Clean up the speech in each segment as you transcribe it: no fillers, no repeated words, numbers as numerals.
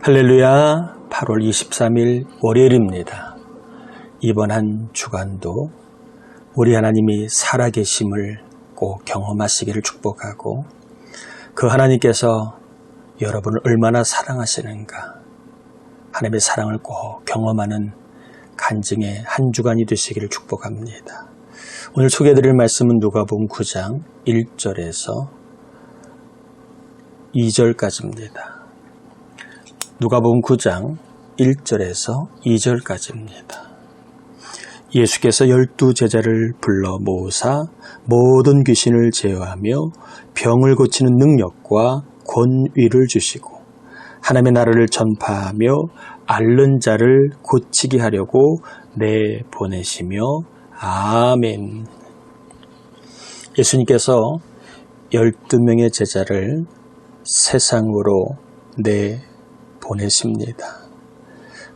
할렐루야, 8월 23일 월요일입니다. 이번 한 주간도 우리 하나님이 살아계심을 꼭 경험하시기를 축복하고, 그 하나님께서 여러분을 얼마나 사랑하시는가, 하나님의 사랑을 꼭 경험하는 간증의 한 주간이 되시기를 축복합니다. 오늘 소개해드릴 말씀은 누가복음 9장 1절에서 2절까지입니다. 누가복음 9장 1절에서 2절까지입니다. 예수께서 12 제자를 불러 모으사 모든 귀신을 제어하며 병을 고치는 능력과 권위를 주시고 하나님의 나라를 전파하며 앓는 자를 고치게 하려고 내보내시며 아멘. 예수님께서 12명의 제자를 세상으로 보내십니다.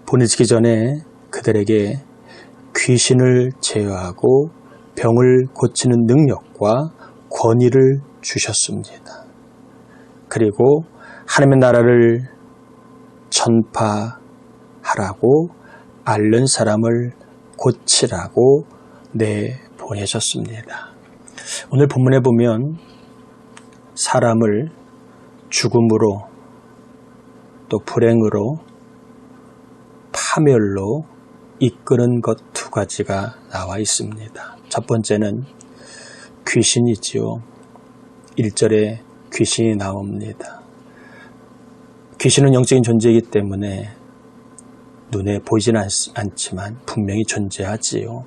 보내시기 전에 그들에게 귀신을 제어하고 병을 고치는 능력과 권위를 주셨습니다. 그리고 하나님의 나라를 전파하라고, 앓는 사람을 고치라고 내보내셨습니다. 오늘 본문에 보면 사람을 죽음으로, 또 불행으로, 파멸로 이끄는 것 두 가지가 나와 있습니다. 첫 번째는 귀신이지요. 1절에 귀신이 나옵니다. 귀신은 영적인 존재이기 때문에 눈에 보이지는 않지만 분명히 존재하지요.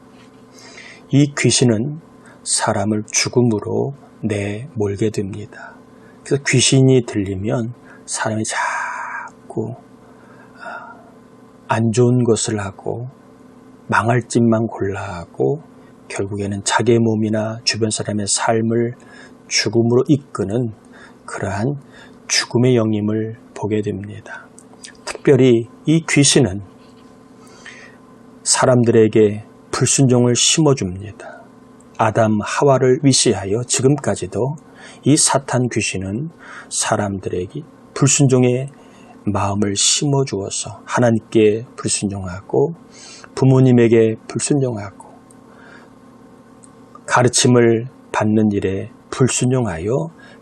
이 귀신은 사람을 죽음으로 내몰게 됩니다. 그래서 귀신이 들리면 사람이 자꾸 안 좋은 것을 하고 망할 짓만 골라하고 결국에는 자기의 몸이나 주변 사람의 삶을 죽음으로 이끄는 그러한 죽음의 영임을 보게 됩니다. 특별히 이 귀신은 사람들에게 불순종을 심어줍니다. 아담 하와를 위시하여 지금까지도 이 사탄 귀신은 사람들에게 불순종의 마음을 심어주어서 하나님께 불순종하고 부모님에게 불순종하고 가르침을 받는 일에 불순종하여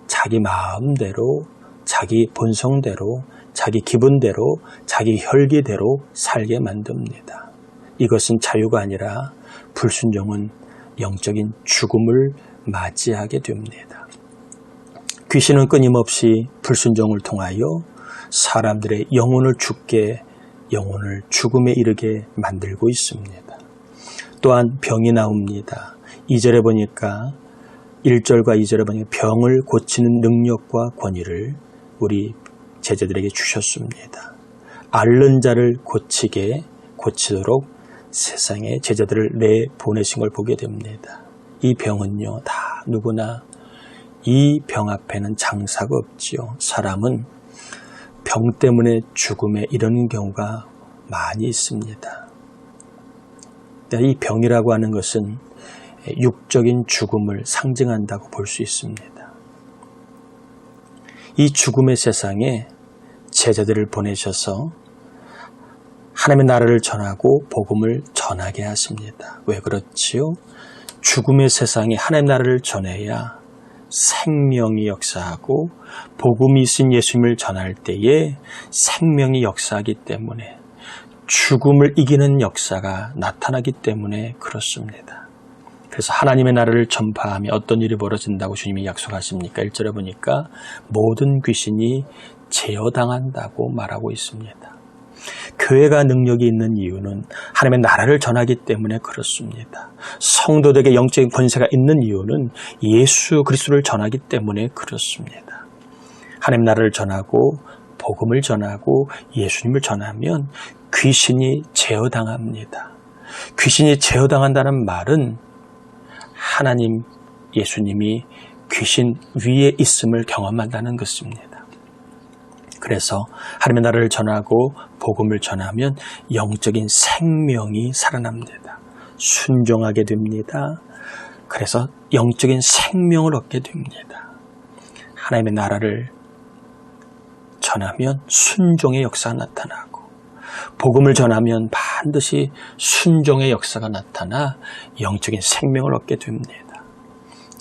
자기 마음대로, 자기 본성대로, 자기 기분대로, 자기 혈기대로 살게 만듭니다. 이것은 자유가 아니라 불순종은 영적인 죽음을 맞이하게 됩니다. 귀신은 끊임없이 불순종을 통하여 사람들의 영혼을 영혼을 죽음에 이르게 만들고 있습니다. 또한 병이 나옵니다. 2절에 보니까 1절과 2절에 보니까 병을 고치는 능력과 권위를 우리 제자들에게 주셨습니다. 앓는 자를 고치도록 세상에 제자들을 내보내신 걸 보게 됩니다. 이 병은요, 다 누구나 이 병 앞에는 장사가 없지요. 사람은 병 때문에 죽음에 이르는 경우가 많이 있습니다. 이 병이라고 하는 것은 육적인 죽음을 상징한다고 볼 수 있습니다. 이 죽음의 세상에 제자들을 보내셔서 하나님의 나라를 전하고 복음을 전하게 하십니다. 왜 그렇지요? 죽음의 세상에 하나님의 나라를 전해야 생명이 역사하고 복음이 있은 예수님을 전할 때에 생명이 역사하기 때문에, 죽음을 이기는 역사가 나타나기 때문에 그렇습니다. 그래서 하나님의 나라를 전파하며 어떤 일이 벌어진다고 주님이 약속하십니까? 1절에 보니까 모든 귀신이 제어당한다고 말하고 있습니다. 교회가 능력이 있는 이유는 하나님의 나라를 전하기 때문에 그렇습니다. 성도들에게 영적인 권세가 있는 이유는 예수 그리스도를 전하기 때문에 그렇습니다. 하나님 나라를 전하고 복음을 전하고 예수님을 전하면 귀신이 제어당합니다. 귀신이 제어당한다는 말은 하나님, 예수님이 귀신 위에 있음을 경험한다는 것입니다. 그래서 하나님의 나라를 전하고 복음을 전하면 영적인 생명이 살아납니다. 순종하게 됩니다. 그래서 영적인 생명을 얻게 됩니다. 하나님의 나라를 전하면 순종의 역사가 나타나고 복음을 전하면 반드시 순종의 역사가 나타나 영적인 생명을 얻게 됩니다.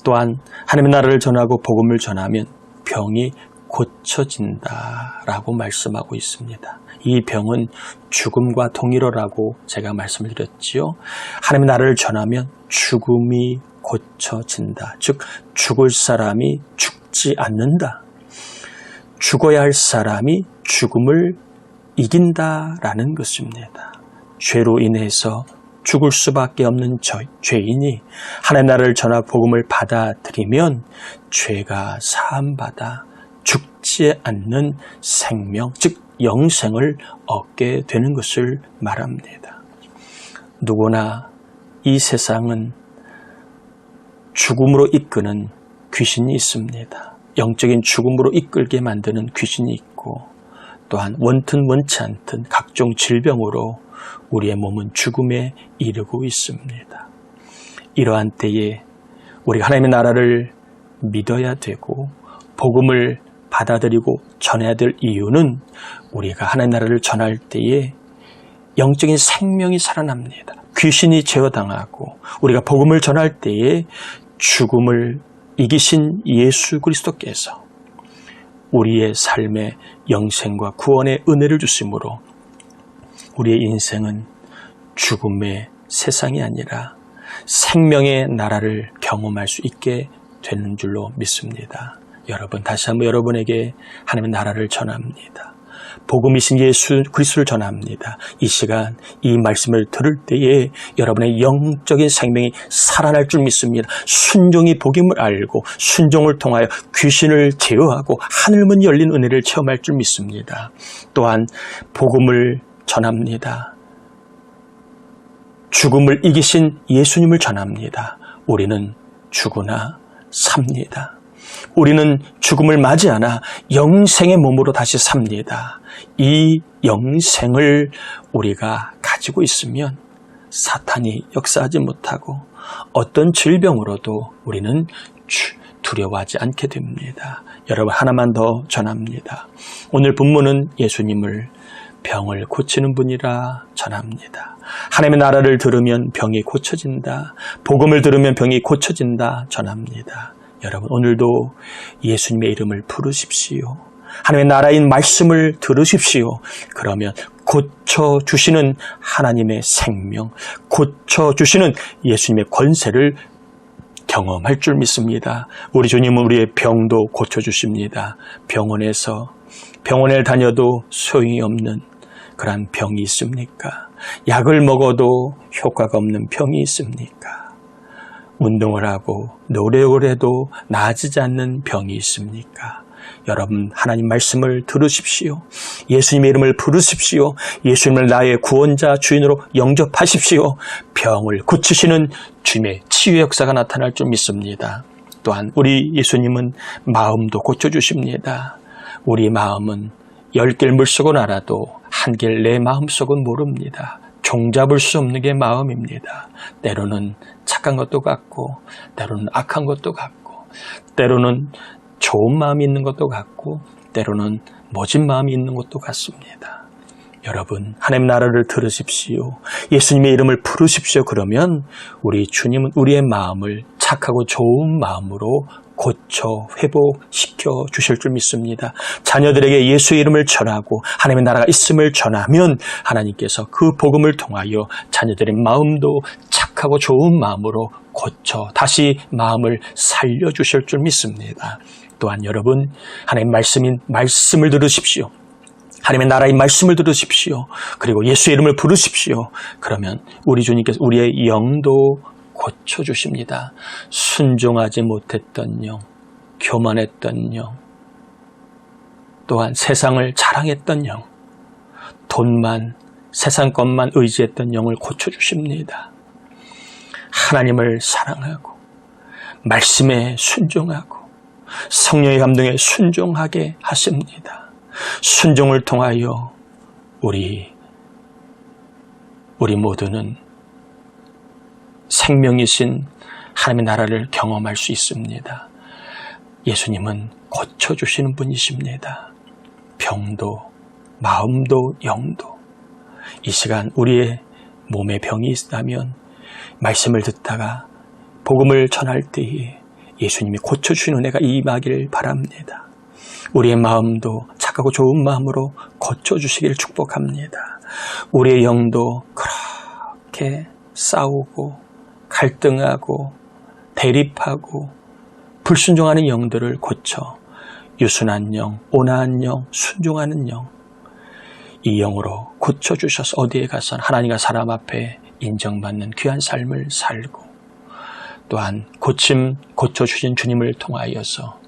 또한 하나님의 나라를 전하고 복음을 전하면 병이 고쳐진다라고 말씀하고 있습니다. 이 병은 죽음과 동일하라고 제가 말씀을 드렸지요. 하나님의 나라를 전하면 죽음이 고쳐진다. 즉 죽을 사람이 죽지 않는다. 죽어야 할 사람이 죽음을 이긴다라는 것입니다. 죄로 인해서 죽을 수밖에 없는 죄인이 하나님의 나라를 전하 복음을 받아들이면 죄가 사함받아 죽지 않는 생명, 즉 영생을 얻게 되는 것을 말합니다. 누구나 이 세상은 죽음으로 이끄는 귀신이 있습니다. 영적인 죽음으로 이끌게 만드는 귀신이 있고 또한 원튼 원치 않든 각종 질병으로 우리의 몸은 죽음에 이르고 있습니다. 이러한 때에 우리가 하나님의 나라를 믿어야 되고 복음을 받아들이고 전해야 될 이유는 우리가 하나님의 나라를 전할 때에 영적인 생명이 살아납니다. 귀신이 제어당하고 우리가 복음을 전할 때에 죽음을 이기신 예수 그리스도께서 우리의 삶에 영생과 구원의 은혜를 주심으로 우리의 인생은 죽음의 세상이 아니라 생명의 나라를 경험할 수 있게 되는 줄로 믿습니다. 여러분, 다시 한번 여러분에게 하나님의 나라를 전합니다. 복음이신 예수 그리스도를 전합니다. 이 시간 이 말씀을 들을 때에 여러분의 영적인 생명이 살아날 줄 믿습니다. 순종이 복임을 알고 순종을 통하여 귀신을 제어하고 하늘문 열린 은혜를 체험할 줄 믿습니다. 또한 복음을 전합니다. 죽음을 이기신 예수님을 전합니다. 우리는 죽으나 삽니다. 우리는 죽음을 맞이하나 영생의 몸으로 다시 삽니다. 이 영생을 우리가 가지고 있으면 사탄이 역사하지 못하고 어떤 질병으로도 우리는 두려워하지 않게 됩니다. 여러분, 하나만 더 전합니다. 오늘 본문은 예수님을 병을 고치는 분이라 전합니다. 하나님의 나라를 들으면 병이 고쳐진다. 복음을 들으면 병이 고쳐진다 전합니다. 여러분, 오늘도 예수님의 이름을 부르십시오. 하나님의 나라인 말씀을 들으십시오. 그러면 고쳐주시는 하나님의 생명, 고쳐주시는 예수님의 권세를 경험할 줄 믿습니다. 우리 주님은 우리의 병도 고쳐주십니다. 병원에 다녀도 소용이 없는 그런 병이 있습니까? 약을 먹어도 효과가 없는 병이 있습니까? 운동을 하고 노력을 해도 나아지지 않는 병이 있습니까? 여러분, 하나님 말씀을 들으십시오. 예수님의 이름을 부르십시오. 예수님을 나의 구원자 주인으로 영접하십시오. 병을 고치시는 주님의 치유의 역사가 나타날 줄 믿습니다. 또한 우리 예수님은 마음도 고쳐주십니다. 우리 마음은 10개를 물속은 알아도 한 개를 내 마음속은 모릅니다. 종잡을 수 없는 게 마음입니다. 때로는 착한 것도 같고 때로는 악한 것도 같고 때로는 좋은 마음이 있는 것도 같고 때로는 모진 마음이 있는 것도 같습니다. 여러분, 하나님 나라를 들으십시오. 예수님의 이름을 부르십시오. 그러면 우리 주님은 우리의 마음을 착하고 좋은 마음으로 고쳐 회복시켜 주실 줄 믿습니다. 자녀들에게 예수의 이름을 전하고 하나님의 나라가 있음을 전하면 하나님께서 그 복음을 통하여 자녀들의 마음도 착하고 좋은 마음으로 고쳐 다시 마음을 살려주실 줄 믿습니다. 또한 여러분, 하나님 말씀을 들으십시오. 하나님의 나라의 말씀을 들으십시오. 그리고 예수의 이름을 부르십시오. 그러면 우리 주님께서 우리의 영도 고쳐주십니다. 순종하지 못했던 영, 교만했던 영, 또한 세상을 자랑했던 영, 돈만, 세상 것만 의지했던 영을 고쳐주십니다. 하나님을 사랑하고 말씀에 순종하고 성령의 감동에 순종하게 하십니다. 순종을 통하여 우리 모두는 생명이신 하나님의 나라를 경험할 수 있습니다. 예수님은 고쳐주시는 분이십니다. 병도, 마음도, 영도. 이 시간 우리의 몸에 병이 있다면 말씀을 듣다가 복음을 전할 때에 예수님이 고쳐주시는 은혜가 임하기를 바랍니다. 우리의 마음도 착하고 좋은 마음으로 고쳐주시기를 축복합니다. 우리의 영도 그렇게 싸우고 갈등하고 대립하고 불순종하는 영들을 고쳐 유순한 영, 온화한 영, 순종하는 영, 이 영으로 고쳐주셔서 어디에 가서 하나님과 사람 앞에 인정받는 귀한 삶을 살고 또한 고쳐주신 주님을 통하여서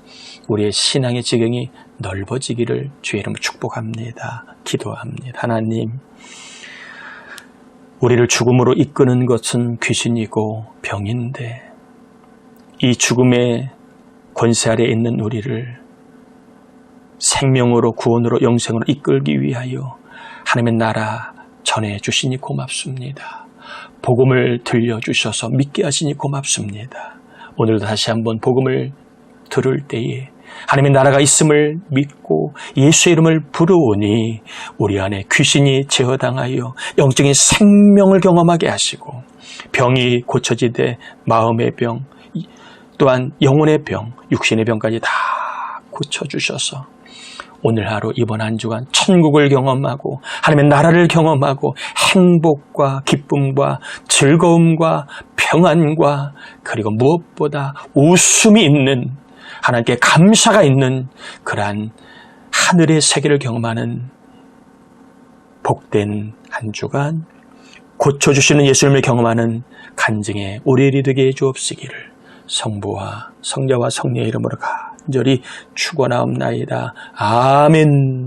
우리의 신앙의 지경이 넓어지기를 주의 이름으로 축복합니다. 기도합니다. 하나님, 우리를 죽음으로 이끄는 것은 귀신이고 병인데 이 죽음의 권세 아래에 있는 우리를 생명으로 구원으로 영생으로 이끌기 위하여 하나님의 나라 전해주시니 고맙습니다. 복음을 들려주셔서 믿게 하시니 고맙습니다. 오늘도 다시 한번 복음을 들을 때에 하나님의 나라가 있음을 믿고 예수의 이름을 부르오니 우리 안에 귀신이 제어당하여 영적인 생명을 경험하게 하시고 병이 고쳐지되 마음의 병 또한 영혼의 병, 육신의 병까지 다 고쳐주셔서 오늘 하루 이번 한 주간 천국을 경험하고 하나님의 나라를 경험하고 행복과 기쁨과 즐거움과 평안과 그리고 무엇보다 웃음이 있는 하나님께 감사가 있는 그러한 하늘의 세계를 경험하는 복된 한 주간 고쳐주시는 예수님을 경험하는 간증의 우리들이 되게 해주옵시기를 성부와 성자와 성령의 이름으로 간절히 축원하옵나이다. 아멘.